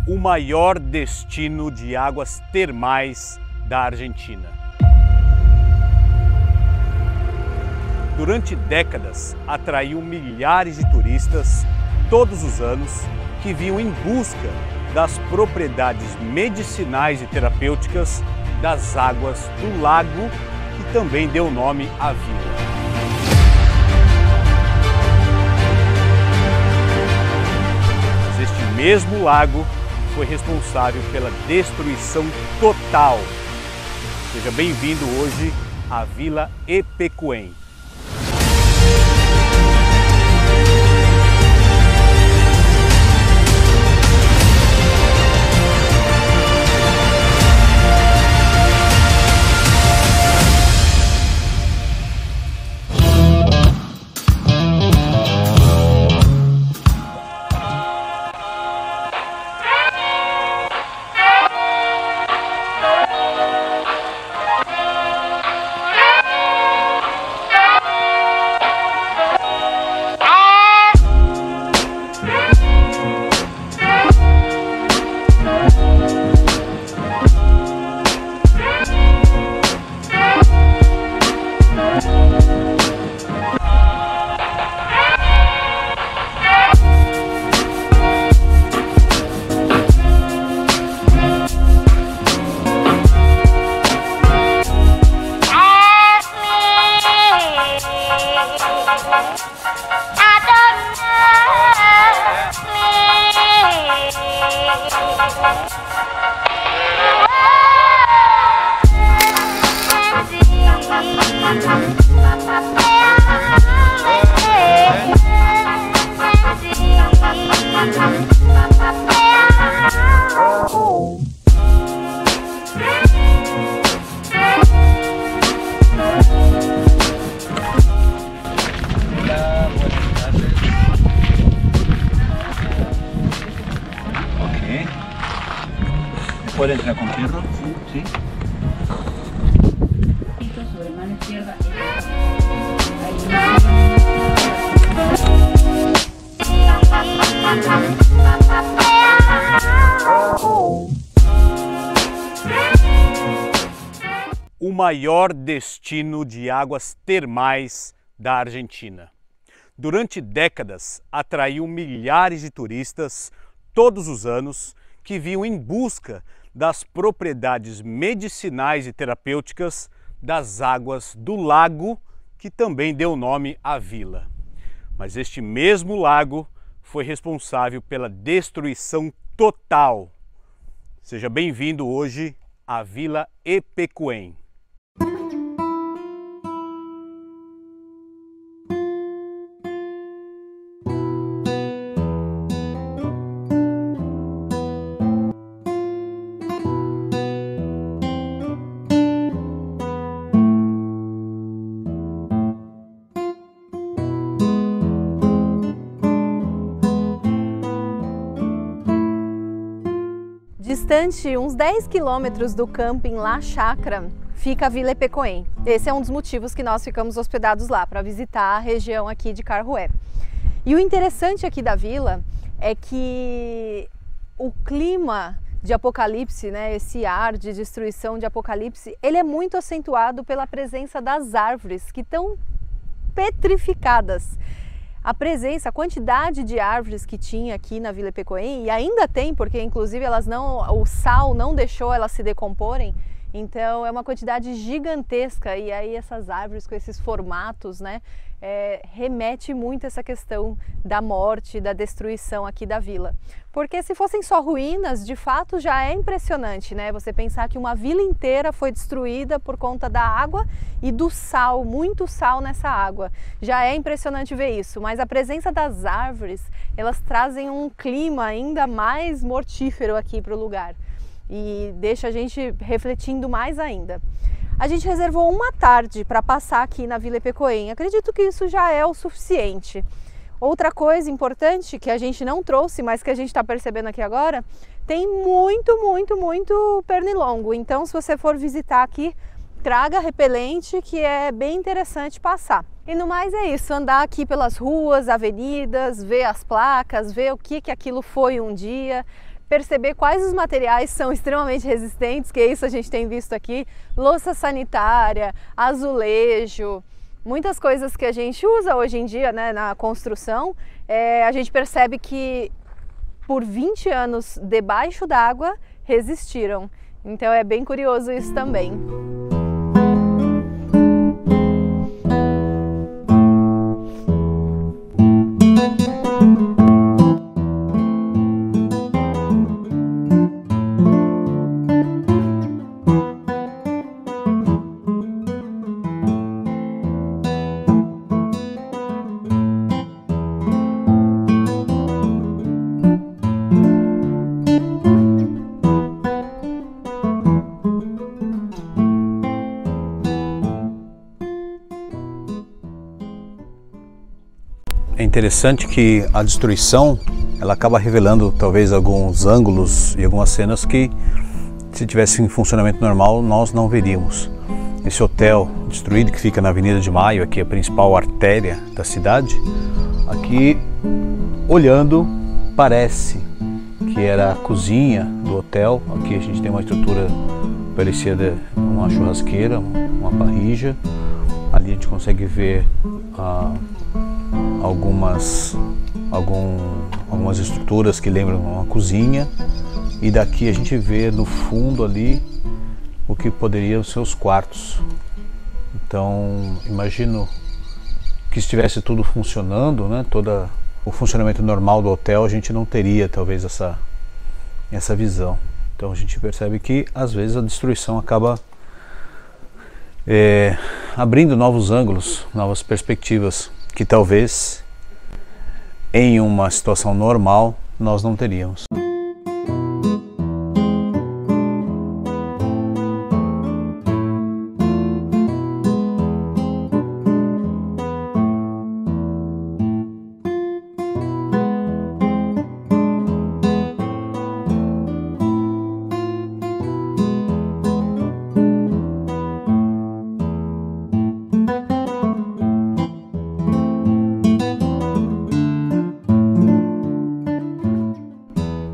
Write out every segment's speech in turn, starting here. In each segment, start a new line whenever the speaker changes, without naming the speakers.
o maior destino de águas termais da Argentina. Durante décadas, atraiu milhares de turistas todos os anos que vinham em busca das propriedades medicinais e terapêuticas das águas do lago, que também deu nome à vila. Mas este mesmo lago foi responsável pela destruição total. Seja bem-vindo hoje à Vila Epecuém.
¿Puede entrar con fierro? Sí.
Sobre mano izquierda.
O maior destino de águas termais da Argentina. Durante décadas, atraiu milhares de turistas todos os anos que vinham em busca das propriedades medicinais e terapêuticas das águas do lago, que também deu nome à vila. Mas este mesmo lago foi responsável pela destruição total. Seja bem-vindo hoje à Vila Epecuém.
Distante uns 10 quilômetros do camping La Chácara, fica a Vila Epecuém. Esse é um dos motivos que nós ficamos hospedados lá, para visitar a região aqui de Carhué. E o interessante aqui da vila é que o clima de apocalipse, né, esse ar de destruição de apocalipse, ele é muito acentuado pela presença das árvores que estão petrificadas. A presença, a quantidade de árvores que tinha aqui na Vila Epecuém, e ainda tem, porque inclusive o sal não deixou elas se decomporem, então é uma quantidade gigantesca, e aí essas árvores com esses formatos, né, remete muito a essa questão da morte, da destruição aqui da vila. Porque se fossem só ruínas, de fato já é impressionante, né? Você pensar que uma vila inteira foi destruída por conta da água e do sal, muito sal nessa água. Já é impressionante ver isso, mas a presença das árvores, elas trazem um clima ainda mais mortífero aqui para o lugar e deixa a gente refletindo mais ainda. A gente reservou uma tarde para passar aqui na Vila Epecuém. Acredito que isso já é o suficiente. Outra coisa importante que a gente não trouxe, mas que a gente está percebendo aqui agora, tem muito pernilongo. Então, se você for visitar aqui, traga repelente, que é bem interessante passar. E no mais é isso, andar aqui pelas ruas, avenidas, ver as placas, ver o que aquilo foi um dia, perceber quais os materiais são extremamente resistentes, que isso a gente tem visto aqui, louça sanitária, azulejo, muitas coisas que a gente usa hoje em dia, né, na construção, a gente percebe que por 20 anos debaixo d'água resistiram. Então é bem curioso isso também.
É interessante que a destruição ela acaba revelando talvez alguns ângulos e algumas cenas que, se tivesse em funcionamento normal, nós não veríamos. Esse hotel destruído que fica na Avenida de Maio, aqui é a principal artéria da cidade, aqui olhando parece que era a cozinha do hotel. Aqui a gente tem uma estrutura parecida uma churrasqueira, uma parrilla. Ali a gente consegue ver algumas estruturas que lembram uma cozinha, e daqui a gente vê no fundo ali o que poderiam ser os quartos. Então imagino que se estivesse tudo funcionando, né, todo o funcionamento normal do hotel, a gente não teria talvez essa visão. Então a gente percebe que às vezes a destruição acaba abrindo novos ângulos, novas perspectivas que talvez em uma situação normal nós não teríamos.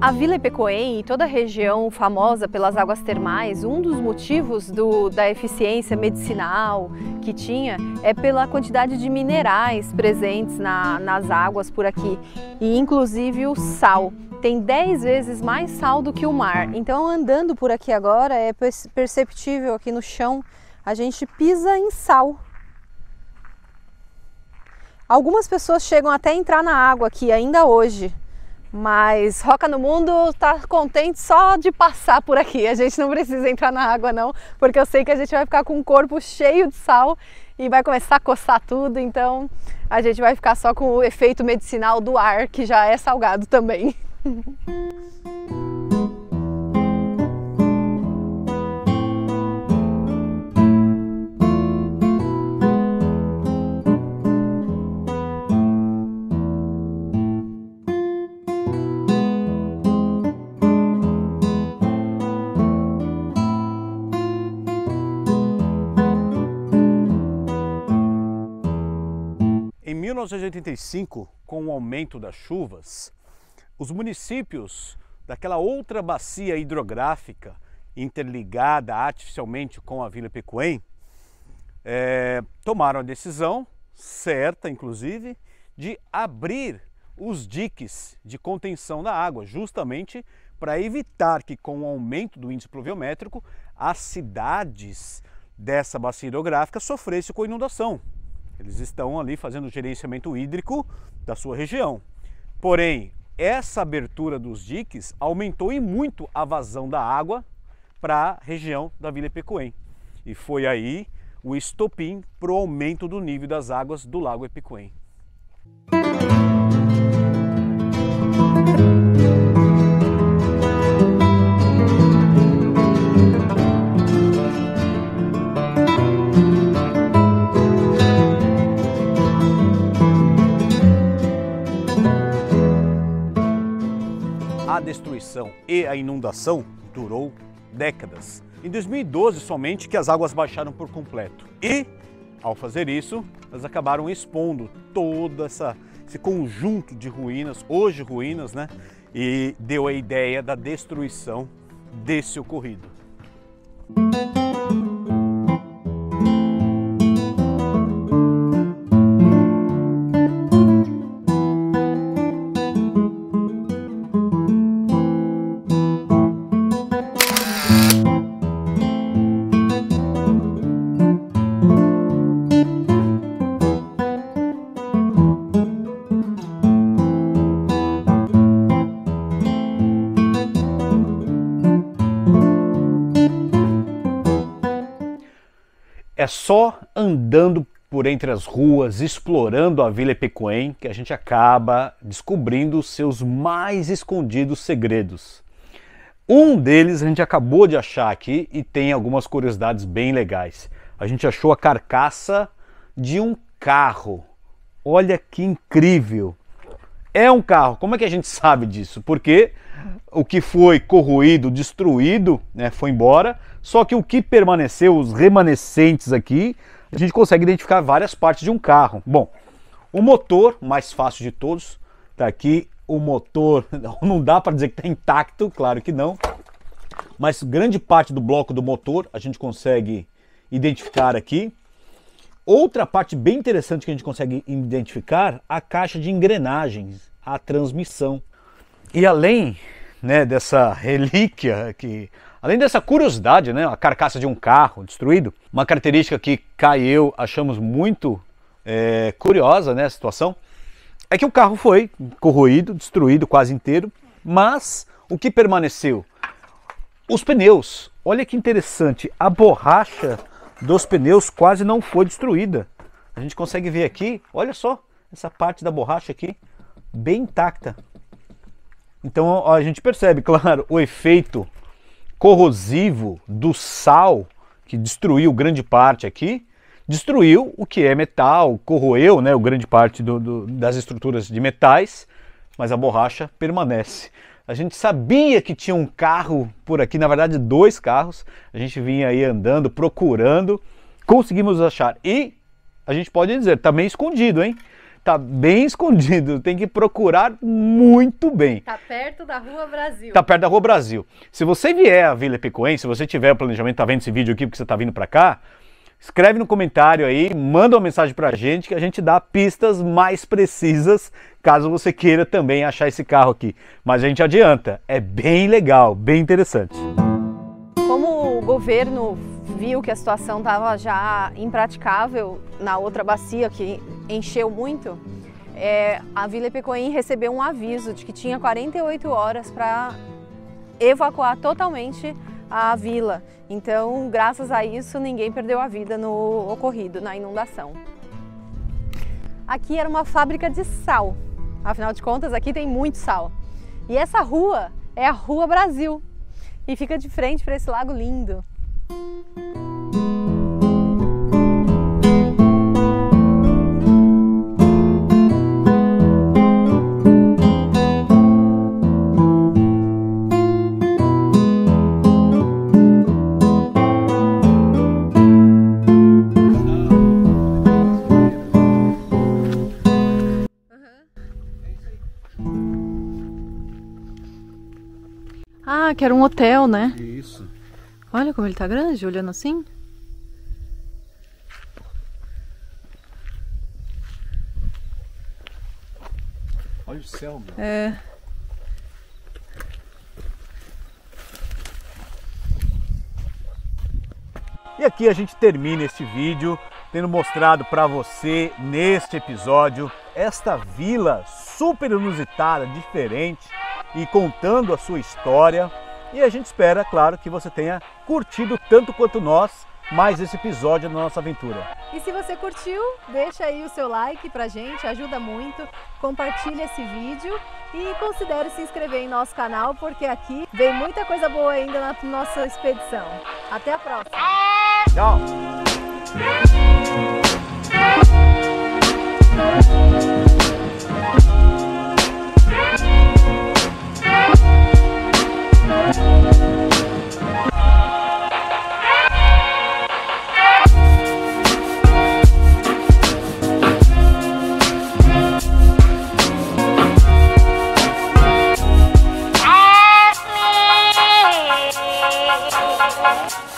A Vila Ipecoém e toda a região famosa pelas águas termais, um dos motivos da eficiência medicinal que tinha é pela quantidade de minerais presentes nas águas por aqui, e inclusive o sal. Tem 10 vezes mais sal do que o mar. Então, andando por aqui agora, é perceptível aqui no chão, a gente pisa em sal. Algumas pessoas chegam até a entrar na água aqui ainda hoje. Mas Roca no Mundo está contente só de passar por aqui. A gente não precisa entrar na água não, porque eu sei que a gente vai ficar com o corpo cheio de sal e vai começar a coçar tudo. Então a gente vai ficar só com o efeito medicinal do ar, que já é salgado também.
Em 1985, com o aumento das chuvas, os municípios daquela outra bacia hidrográfica interligada artificialmente com a Vila Ipecoém tomaram a decisão, certa inclusive, de abrir os diques de contenção da água, justamente para evitar que, com o aumento do índice pluviométrico, as cidades dessa bacia hidrográfica sofressem com inundação. Eles estão ali fazendo o gerenciamento hídrico da sua região. Porém, essa abertura dos diques aumentou e muito a vazão da água para a região da Vila Ipecoém. E foi aí o estopim para o aumento do nível das águas do Lago Ipecoém. A destruição e a inundação durou décadas. Em 2012 somente que as águas baixaram por completo. E, ao fazer isso, elas acabaram expondo todo esse conjunto de ruínas, hoje ruínas, né? E deu a ideia da destruição desse ocorrido. É só andando por entre as ruas, explorando a Vila Epecuém, que a gente acaba descobrindo os seus mais escondidos segredos. Um deles a gente acabou de achar aqui e tem algumas curiosidades bem legais. A gente achou a carcaça de um carro. Olha que incrível! É um carro. Como é que a gente sabe disso? Porque o que foi corroído, destruído, né, foi embora. Só que o que permaneceu, os remanescentes aqui, a gente consegue identificar várias partes de um carro. Bom, o motor, mais fácil de todos, tá aqui. O motor, não dá para dizer que está intacto, claro que não. Mas grande parte do bloco do motor a gente consegue identificar aqui. Outra parte bem interessante que a gente consegue identificar, a caixa de engrenagens, a transmissão. E além, né, dessa relíquia aqui, além dessa curiosidade, né, a carcaça de um carro destruído, uma característica que Kai e eu achamos muito curiosa, né, a situação, é que o carro foi corroído, destruído quase inteiro, mas o que permaneceu? Os pneus. Olha que interessante, a borracha dos pneus quase não foi destruída. A gente consegue ver aqui, olha só, essa parte da borracha aqui, bem intacta. Então a gente percebe, claro, o efeito corrosivo do sal que destruiu grande parte aqui, destruiu o que é metal, corroeu, né, grande parte das estruturas de metais, mas a borracha permanece. A gente sabia que tinha um carro por aqui, na verdade 2 carros, a gente vinha aí andando, procurando, conseguimos achar e a gente pode dizer, tá meio escondido, hein? Tá bem escondido, tem que procurar muito bem.
Tá perto da Rua Brasil.
Tá perto da Rua Brasil. Se você vier à Vila Epecuém, se você tiver o planejamento, tá vendo esse vídeo aqui porque você tá vindo para cá, escreve no comentário aí, manda uma mensagem pra gente que a gente dá pistas mais precisas caso você queira também achar esse carro aqui. Mas a gente adianta, é bem legal, bem interessante.
Como o governo viu que a situação estava já impraticável na outra bacia que encheu muito, a Vila Epecuém recebeu um aviso de que tinha 48 horas para evacuar totalmente a vila. Então, graças a isso, ninguém perdeu a vida no ocorrido, na inundação. Aqui era uma fábrica de sal, afinal de contas aqui tem muito sal. E essa rua é a Rua Brasil e fica de frente para esse lago lindo. Ah, que era um hotel, né?
Isso.
Olha como ele tá grande, olhando assim.
Olha o céu, meu.
É.
E aqui a gente termina este vídeo tendo mostrado para você neste episódio esta vila super inusitada, diferente e contando a sua história. E a gente espera, claro, que você tenha curtido tanto quanto nós mais esse episódio da nossa aventura.
E se você curtiu, deixa aí o seu like pra gente, ajuda muito. Compartilha esse vídeo e considere se inscrever em nosso canal, porque aqui vem muita coisa boa ainda na nossa expedição. Até a próxima!
Tchau! Música